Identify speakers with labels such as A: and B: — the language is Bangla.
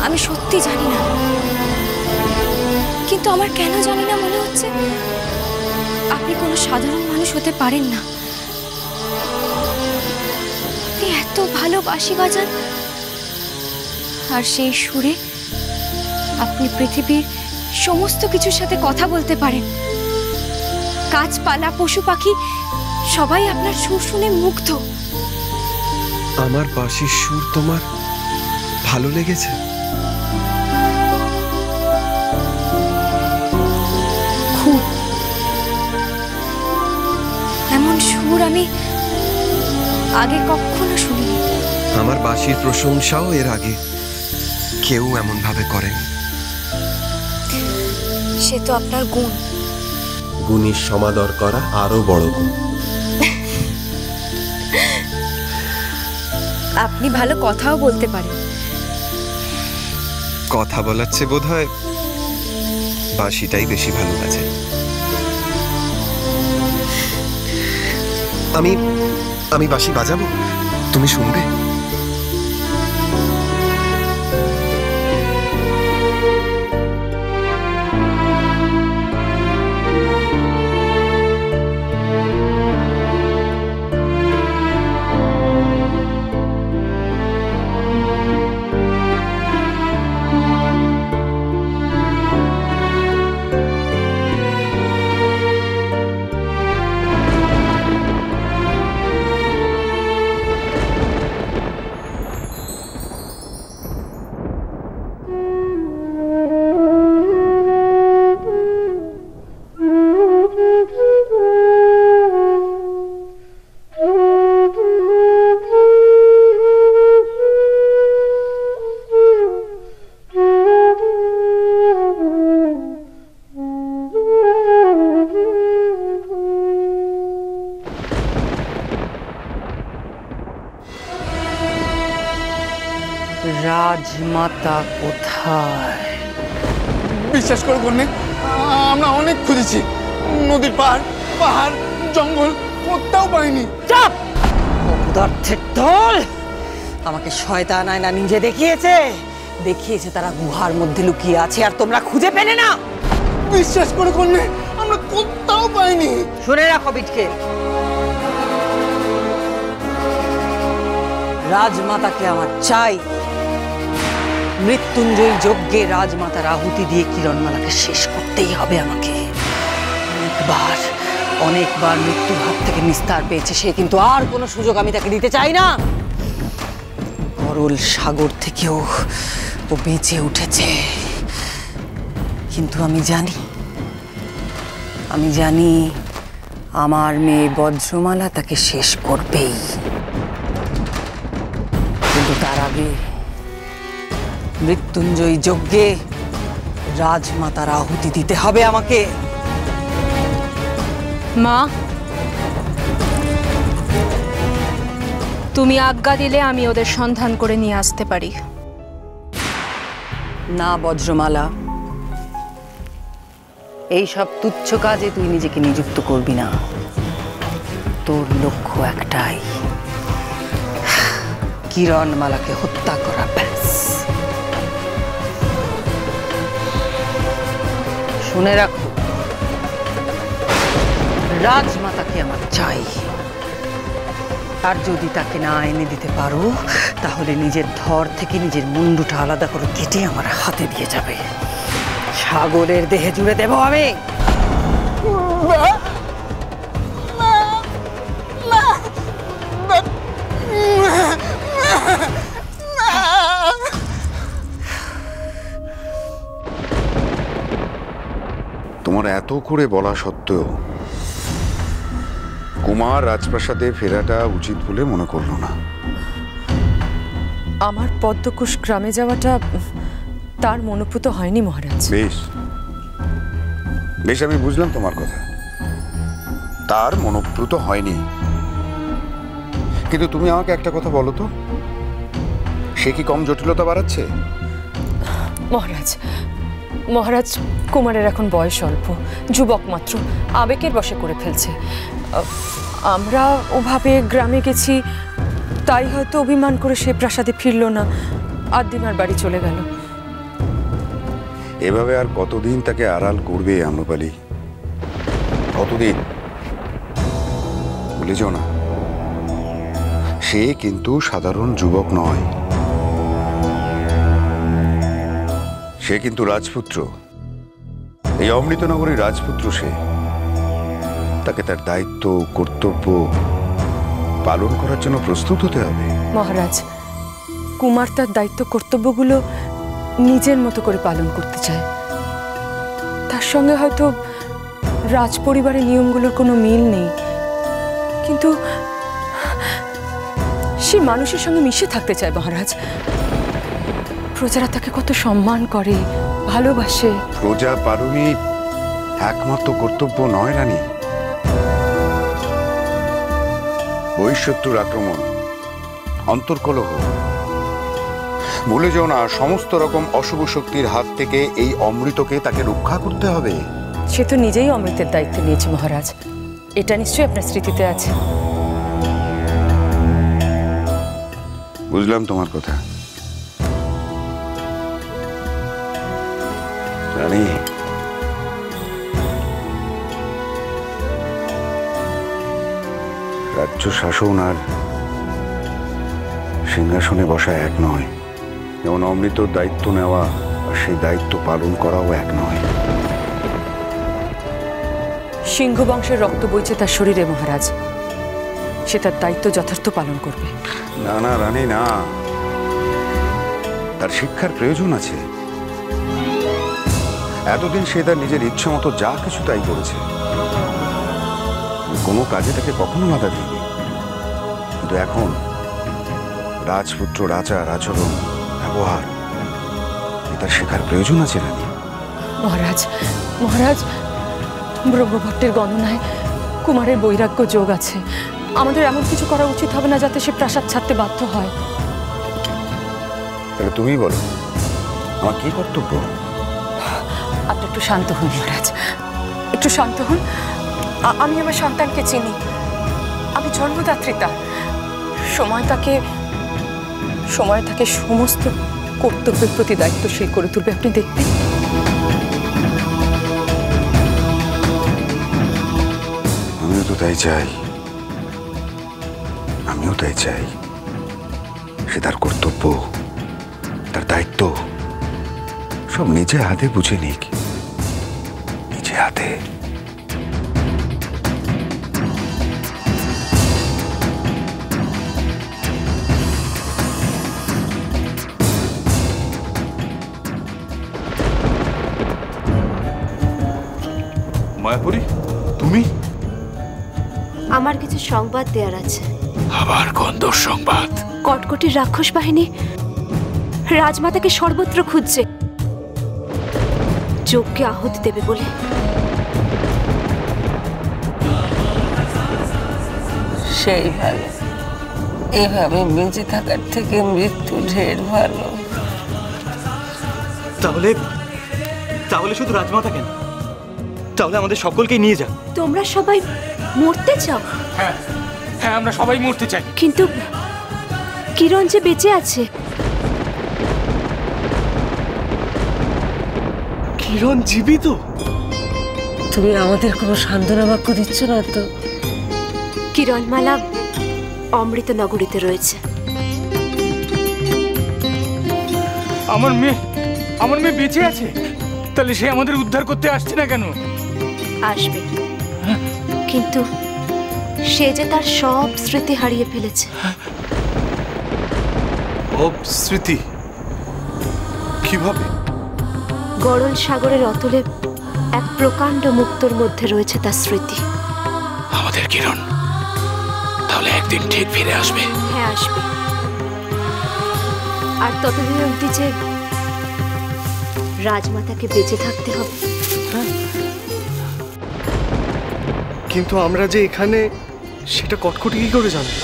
A: আমি সত্যি জানি না, কিন্তু আমার কেন জানি না মনে হচ্ছে আপনি কোনো সাধারণ মানুষ হতে পারেন না। আপনি এত ভালো বাঁশি বাজান, আর সেই সুরে আপনি পৃথিবীর সমস্ত কিছুর সাথে কথা বলতে পারেন। গাছপালা, পশু পাখি সবাই আপনার সুর শুনে মুগ্ধ।
B: আমার বাঁশির সুর তোমার ভালো লেগেছে?
A: খুব। এমন সুর আমি আগে কখনো শুনিনি।
B: আমার বাঁশির প্রশংসাও এর আগে কেউ এমন ভাবে করেনি।
A: সে তো আপনার গুণ।
B: গুণীর সমাদর করা আরো বড় গুণ।
A: আপনি ভালো কথাও বলতে পারেন।
B: কথা বলার চেয়ে বোধ হয় বাঁশিটাই বেশি ভালো বাজে। আমি বাঁশি বাজাবো, তুমি শুনবে?
C: রাজমাতা কোথায়?
D: বিশ্বাস করে কন্যা, আমরা অনেক খুঁজেছি, নদীর পাহাড় জঙ্গল কোথাও পাইনি।
C: চাপ! অপদার্থের দল! আমাকে শয়তান আয়না নিজে দেখিয়েছে তারা গুহার মধ্যে লুকিয়ে আছে, আর তোমরা খুঁজে পেলে না।
D: বিশ্বাস করে কন্যা, আমরা কোথাও পাইনি।
C: শুনে রাখো বিটকে, রাজমাতাকে আমার চাই। মৃত্যুঞ্জয়ী যজ্ঞে রাজমাতার আহুতি দিয়ে কিরণমালাকে শেষ করতেই হবে আমাকে। অনেকবার মৃত্যুর হাত থেকে নিস্তার পেয়েছে সে, কিন্তু আর কোনো সুযোগ আমি তাকে দিতে চাই না। অরল সাগর থেকেও ও বেঁচে উঠেছে, কিন্তু আমি জানি আমার মেয়ে বজ্রমালা তাকে শেষ করবেই। কিন্তু তার আগে মৃত্যুঞ্জয়ী যজ্ঞে রাজমাতার আহুতি দিতে হবে আমাকে।
E: মা, তুমি আজ্ঞা দিলে আমি ওদের সন্ধান করে নিয়ে আসতে পারি।
C: না বজ্রমালা, এই সব তুচ্ছ কাজে তুই নিজেকে নিযুক্ত করবি না। তোর লক্ষ্য একটাই, কিরণমালাকে হত্যা করা, ব্যাস। শুনে রাখো, রাজমাতাকে আমার চাই। আর যদি তাকে না এনে দিতে পারো, তাহলে নিজের ধর থেকে নিজের মুন্ডুটা আলাদা করে কেটে আমার হাতে দিয়ে যাবে। সাগরের দেহে জুড়ে দেব আমি।
F: তোমার এত করে বলা সত্ত্বেও কুমার রাজপ্রাসাদে ফেরাটা উচিত বলে মনে করল না।
G: আমার পদ্মকুশ গ্রামে যাওয়াটা তার মনোপুত হয়নি মহারাজ।
F: বেশ বেশ, আমি বুঝলাম তোমার কথা, তার মনোপ্রুত হয়নি। কিন্তু তুমি আমাকে একটা কথা বলো তো, সে কি কম জটিলতা বাড়াচ্ছে?
G: মহারাজ, কুমারের এখন বয়স অল্প, যুবক মাত্র, আবেগের বশে করে ফেলছে। আমরা ওভাবে গ্রামে গেছি, তাই হয়তো অভিমান করে সে প্রাসাদে ফিরল না, আর দিনার বাড়ি চলে গেল।
F: এভাবে আর কতদিন তাকে আড়াল করবে আম্রপালি? কতদিন? ভুলে যাও না, সে কিন্তু সাধারণ যুবক নয়, সে কিন্তু রাজপুত্র, এই অমৃতনগরীর রাজপুত্র। সে, তাকে তার দায়িত্ব কর্তব্য পালন করার জন্য প্রস্তুত হতে হবে।
G: মহারাজ, কুমার তার দায়িত্ব কর্তব্যগুলো নিজের মতো করে পালন করতে চায়। তার সঙ্গে হয়তো রাজ পরিবারের নিয়মগুলোর কোনো মিল নেই, কিন্তু সে মানুষের সঙ্গে মিশে থাকতে চায় মহারাজ। প্রজারা তাকে কত সম্মান করে, ভালোবাসে।
F: প্রজা পালনই একমাত্র কর্তব্য নয় রানী। বহিঃশত্রুর আক্রমণ, অন্তর্কলহ, ভুলে যাও না, সমস্ত রকম অশুভ শক্তির হাত থেকে এই অমৃতকে তাকে রক্ষা করতে হবে।
G: সে তো নিজেই অমৃতের দায়িত্ব নিয়েছে মহারাজ, এটা নিশ্চয়ই আপনার স্মৃতিতে আছে।
F: বুঝলাম তোমার কথা রানী। রাজ্য শাসন আর সিংহাসনে বসা এক নয়, যেমন অমৃতর দায়িত্ব নেওয়া আর সেই দায়িত্ব পালন করাও এক নয়।
G: সিংহ বংশের রক্ত বইছে তার শরীরে মহারাজ, সে তার দায়িত্ব যথার্থ পালন করবে।
F: না না রানী, না, তার শিক্ষার প্রয়োজন আছে। এতদিন সে তার নিজের ইচ্ছে মতো যা কিছু তাই করেছে, কোনো কাজে তাকে কখনো বাধা দেয়নি। কিন্তু এখন রাজপুত্র আচার আচরণ ব্যবহার তার শেখার প্রয়োজন আছে রানী।
G: মহারাজ, মহারাজ, ব্রহ্মভট্টের গণনায় কুমারের বৈরাগ্য যোগ আছে। আমাদের এমন কিছু করা উচিত হবে না যাতে সে প্রাসাদ ছাড়তে বাধ্য হয়।
F: তাহলে তুমি বলো, আমার কি কর্তব্য?
G: আপনি একটু শান্ত হন মহারাজ, একটু শান্ত হন। আমি আমার সন্তানকে চিনি, আমি জন্মদাত্রী তার। সময় তাকে সমস্ত কর্তব্যের প্রতি দায়িত্বশীল করে তুলবে, আপনি দেখবেন।
F: আমিও তো তাই চাই, আমিও তাই চাই। সে তার কর্তব্য, তার দায়িত্ব সব নিজে হাতে বুঝে নিক, নিজে হাতে।
H: মায়াপুরী, তুমি?
A: আমার কিছু সংবাদ দেওয়ার আছে।
H: আবার কোন দুঃসংবাদ?
A: কটকটির রাক্ষস বাহিনী রাজমাতাকে সর্বত্র খুঁজছে, যজ্ঞে আহুতি দেবে বলে।
C: সেই ভালো, এভাবে বেঁচে থাকার থেকে মৃত্যু ঢের ভালো।
D: তাহলে তাহলে শুধু রাজমাতা কেন, তাহলে আমাদের সকলকেই নিয়ে যান।
A: তোমরা সবাই মরতে চাও?
H: হ্যাঁ হ্যাঁ, আমরা সবাই মরতে চাই।
A: কিন্তু কিরণ যে বেঁচে আছে।
D: কিরণ জীবিত?
C: তুমি আমাদের কোনো সান্ত্বনা বাক্য দিচ্ছ না তো?
A: কিরণমালা অমৃত নগরীতে রয়েছে।
H: আমার মেয়ে বেঁচে আছে? তাহলে সে আমাদের উদ্ধার করতে আসছে না কেন?
A: আসবে, কিন্তু সে যে তার সব স্মৃতি হারিয়ে ফেলেছে।
H: স্মৃতি? কিভাবে?
A: গরল সাগরের অতলে এক প্রকাণ্ড মুক্তোর মধ্যে রয়েছে তার স্মৃতি।
H: আমাদের কিরণ তাহলে একদিন ঠিক ফিরে আসবে।
A: হ্যাঁ, আসবে। আর ততদিন অবধি যে রাজমাতাকে বেঁচে থাকতে হবে।
D: কিন্তু আমরা যে এখানে, সেটা কটকটি কি করে জানবো?